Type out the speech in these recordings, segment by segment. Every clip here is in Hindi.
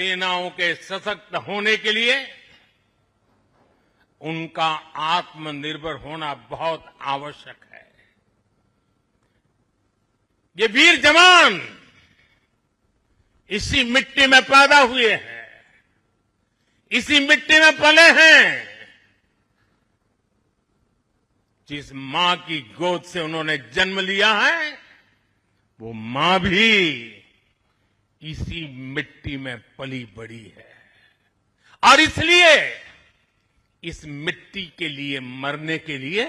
सेनाओं के सशक्त होने के लिए उनका आत्मनिर्भर होना बहुत आवश्यक है। ये वीर जवान इसी मिट्टी में पैदा हुए हैं, इसी मिट्टी में पले हैं। जिस मां की गोद से उन्होंने जन्म लिया है, वो मां भी इसी मिट्टी में पली बड़ी है और इसलिए इस मिट्टी के लिए मरने के लिए,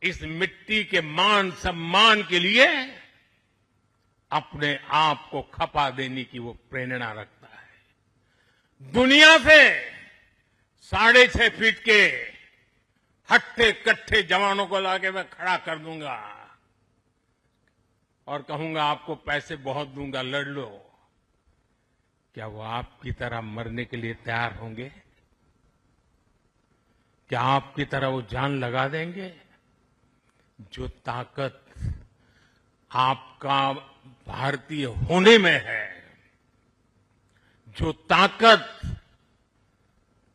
इस मिट्टी के मान सम्मान के लिए अपने आप को खपा देने की वो प्रेरणा रखता है। दुनिया से 6.5 फीट के हट्टे कट्टे जवानों को लाके मैं खड़ा कर दूंगा और कहूंगा आपको पैसे बहुत दूंगा, लड़ लो। क्या वो आपकी तरह मरने के लिए तैयार होंगे? क्या आपकी तरह वो जान लगा देंगे? जो ताकत आपका भारतीय होने में है, जो ताकत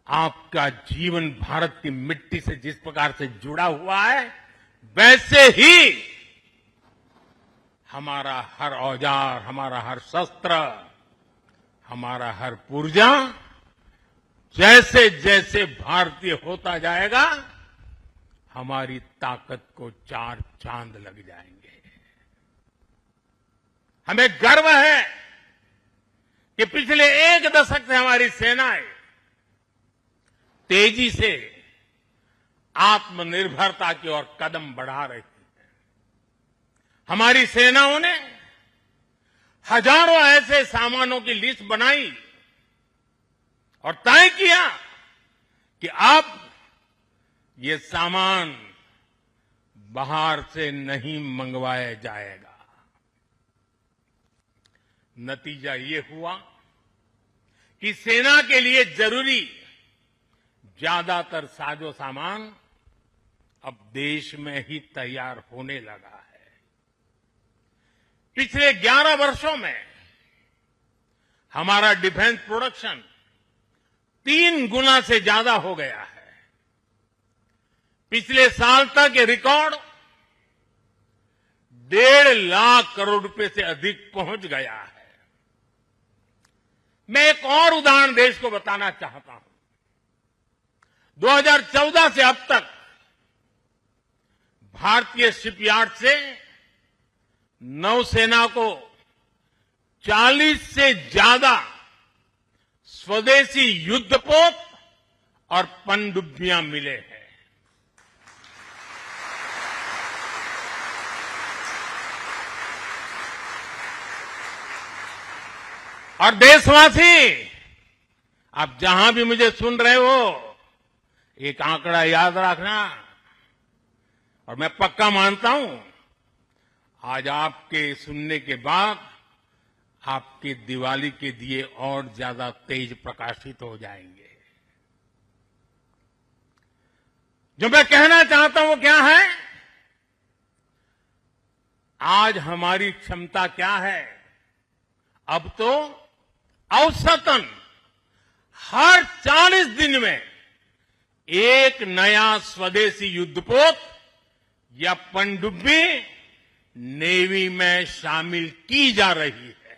आपका जीवन भारत की मिट्टी से जिस प्रकार से जुड़ा हुआ है, वैसे ही हमारा हर औजार, हमारा हर शस्त्र, हमारा हर पुर्जा जैसे जैसे भारतीय होता जाएगा, हमारी ताकत को 4 चांद लग जाएंगे। हमें गर्व है कि पिछले 1 दशक से हमारी सेनाएं तेजी से आत्मनिर्भरता की ओर कदम बढ़ा रही है। हमारी सेनाओं ने हजारों ऐसे सामानों की लिस्ट बनाई और तय किया कि अब ये सामान बाहर से नहीं मंगवाया जाएगा। नतीजा ये हुआ कि सेना के लिए जरूरी ज्यादातर साजो सामान अब देश में ही तैयार होने लगा है। पिछले 11 वर्षों में हमारा डिफेंस प्रोडक्शन 3 गुना से ज्यादा हो गया है। पिछले साल तक ये रिकॉर्ड 1.5 लाख करोड़ रुपए से अधिक पहुंच गया है। मैं एक और उदाहरण देश को बताना चाहता हूं। 2014 से अब तक भारतीय शिपयार्ड से नौसेना को 40 से ज्यादा स्वदेशी युद्धपोत और पनडुब्बियां मिले हैं। और देशवासी, आप जहां भी मुझे सुन रहे हो, एक आंकड़ा याद रखना। और मैं पक्का मानता हूं आज आपके सुनने के बाद आपके दिवाली के दिए और ज्यादा तेज प्रकाशित हो जाएंगे। जो मैं कहना चाहता हूं वो क्या है? आज हमारी क्षमता क्या है? अब तो औसतन हर 40 दिन में एक नया स्वदेशी युद्धपोत या पनडुब्बी नेवी में शामिल की जा रही है।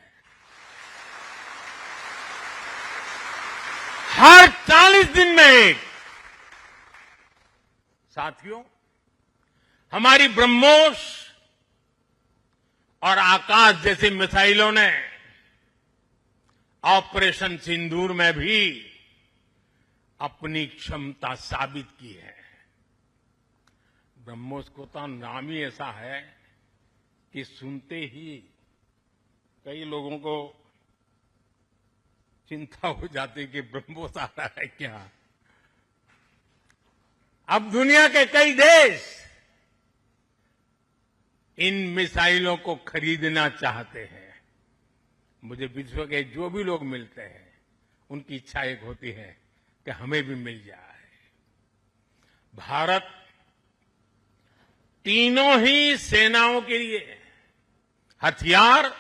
हर 40 दिन में एक। साथियों, हमारी ब्रह्मोस और आकाश जैसी मिसाइलों ने ऑपरेशन सिंदूर में भी अपनी क्षमता साबित की है। ब्रह्मोस को तो नाम ही ऐसा है कि सुनते ही कई लोगों को चिंता हो जाती कि ब्रह्मोस आ रहा है क्या। अब दुनिया के कई देश इन मिसाइलों को खरीदना चाहते हैं। मुझे विश्व के जो भी लोग मिलते हैं उनकी इच्छा एक होती है कि हमें भी मिल जाए। भारत तीनों ही सेनाओं के लिए हथियार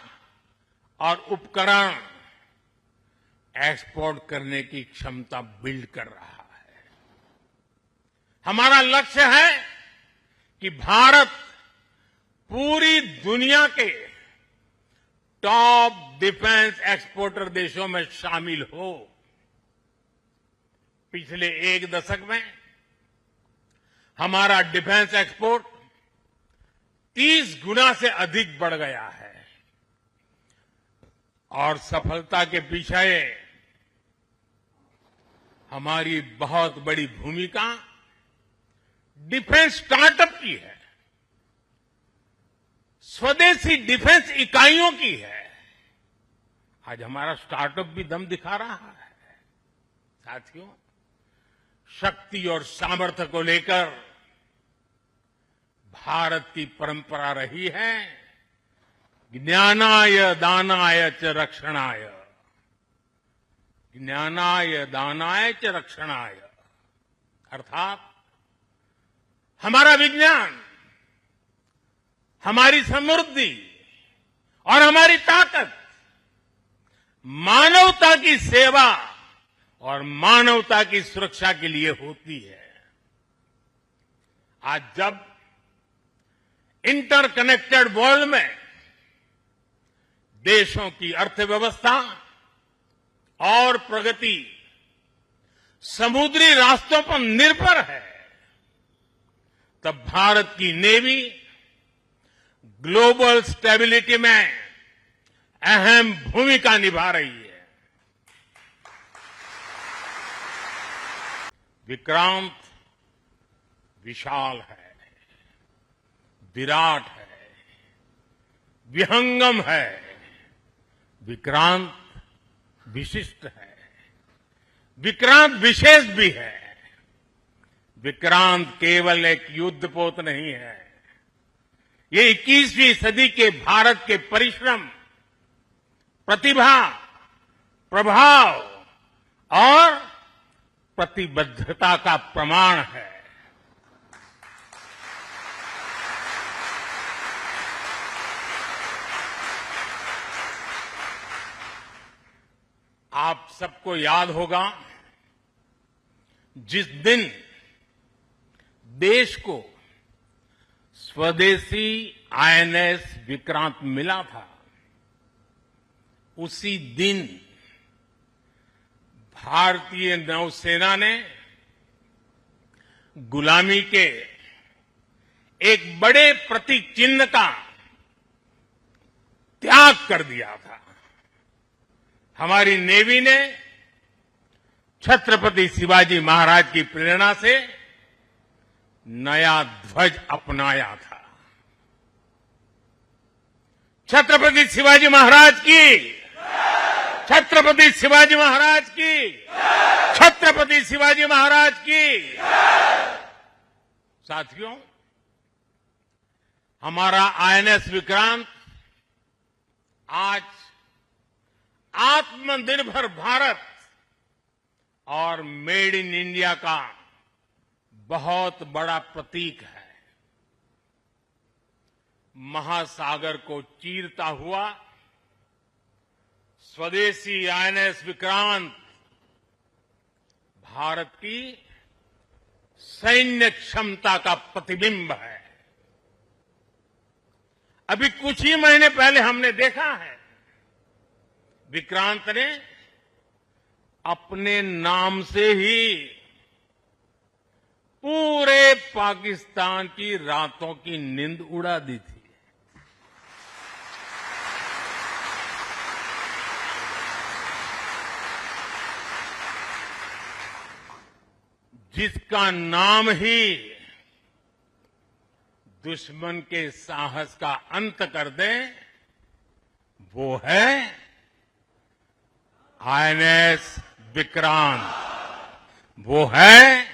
और उपकरण एक्सपोर्ट करने की क्षमता बिल्ड कर रहा है। हमारा लक्ष्य है कि भारत पूरी दुनिया के टॉप डिफेंस एक्सपोर्टर देशों में शामिल हो। पिछले एक दशक में हमारा डिफेंस एक्सपोर्ट 30 गुना से अधिक बढ़ गया है और सफलता के पीछे हमारी बहुत बड़ी भूमिका डिफेंस स्टार्टअप की है, स्वदेशी डिफेंस इकाइयों की है। आज हमारा स्टार्टअप भी दम दिखा रहा है। साथियों, शक्ति और सामर्थ्य को लेकर भारत की परंपरा रही है ज्ञानाय दानाय च रक्षणाय, ज्ञानाय दानाय च रक्षणाय, अर्थात हमारा विज्ञान, हमारी समृद्धि और हमारी ताकत मानवता की सेवा और मानवता की सुरक्षा के लिए होती है। आज जब इंटरकनेक्टेड वर्ल्ड में देशों की अर्थव्यवस्था और प्रगति समुद्री रास्तों पर निर्भर है, तब भारत की नेवी ग्लोबल स्टेबिलिटी में अहम भूमिका निभा रही है। विक्रांत विशाल है, विराट है, विहंगम है, विक्रांत विशिष्ट है, विक्रांत विशेष भी है। विक्रांत केवल एक युद्धपोत नहीं है, ये 21वीं सदी के भारत के परिश्रम, प्रतिभा, प्रभाव और प्रतिबद्धता का प्रमाण है। आप सबको याद होगा जिस दिन देश को स्वदेशी आईएनएस विक्रांत मिला था, उसी दिन भारतीय नौसेना ने गुलामी के एक बड़े प्रतीक चिन्ह का त्याग कर दिया था। हमारी नेवी ने छत्रपति शिवाजी महाराज की प्रेरणा से नया ध्वज अपनाया था। छत्रपति शिवाजी महाराज की, छत्रपति शिवाजी महाराज की, छत्रपति शिवाजी महाराज की। साथियों, हमारा आईएनएस विक्रांत आज आत्मनिर्भर भारत और मेड इन इंडिया का बहुत बड़ा प्रतीक है। महासागर को चीरता हुआ स्वदेशी आईएनएस विक्रांत भारत की सैन्य क्षमता का प्रतिबिंब है। अभी कुछ ही महीने पहले हमने देखा है, विक्रांत ने अपने नाम से ही पूरे पाकिस्तान की रातों की नींद उड़ा दी थी। जिसका नाम ही दुश्मन के साहस का अंत कर दे, वो है आईएनएस विक्रांत। वो है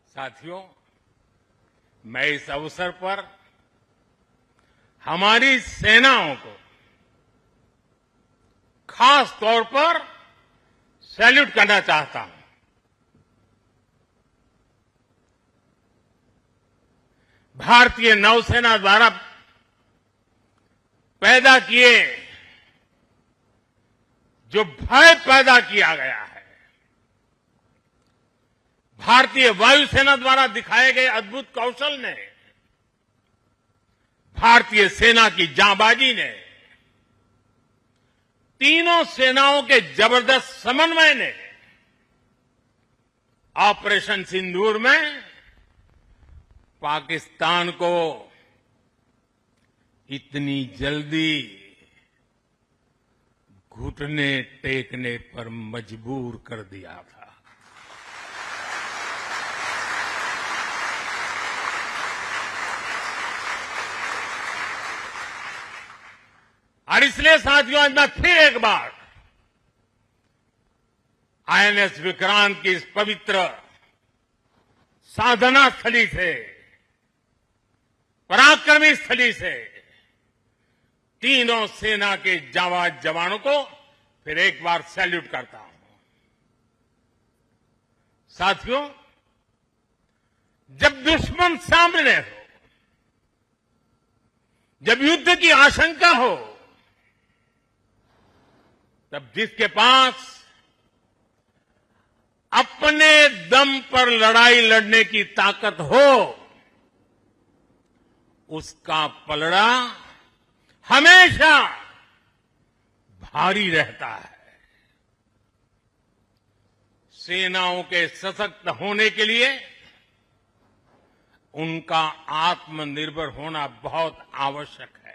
साथियों, मैं इस अवसर पर हमारी सेनाओं को खास तौर पर सैल्यूट करना चाहता हूं। भारतीय नौसेना द्वारा पैदा किए, जो भय पैदा किया गया है, भारतीय वायुसेना द्वारा दिखाए गए अद्भुत कौशल ने, भारतीय सेना की जांबाजी ने, तीनों सेनाओं के जबरदस्त समन्वय ने ऑपरेशन सिंदूर में पाकिस्तान को इतनी जल्दी घुटने टेकने पर मजबूर कर दिया था। और इसलिए साथियों, आज मैं फिर एक बार आईएनएस विक्रांत की इस पवित्र साधना स्थली से, पराक्रमी स्थली से तीनों सेना के जांबाज जवानों को फिर एक बार सैल्यूट करता हूं। साथियों, जब दुश्मन सामने हो, जब युद्ध की आशंका हो, तब जिसके पास अपने दम पर लड़ाई लड़ने की ताकत हो, उसका पलड़ा हमेशा भारी रहता है। सेनाओं के सशक्त होने के लिए उनका आत्मनिर्भर होना बहुत आवश्यक है।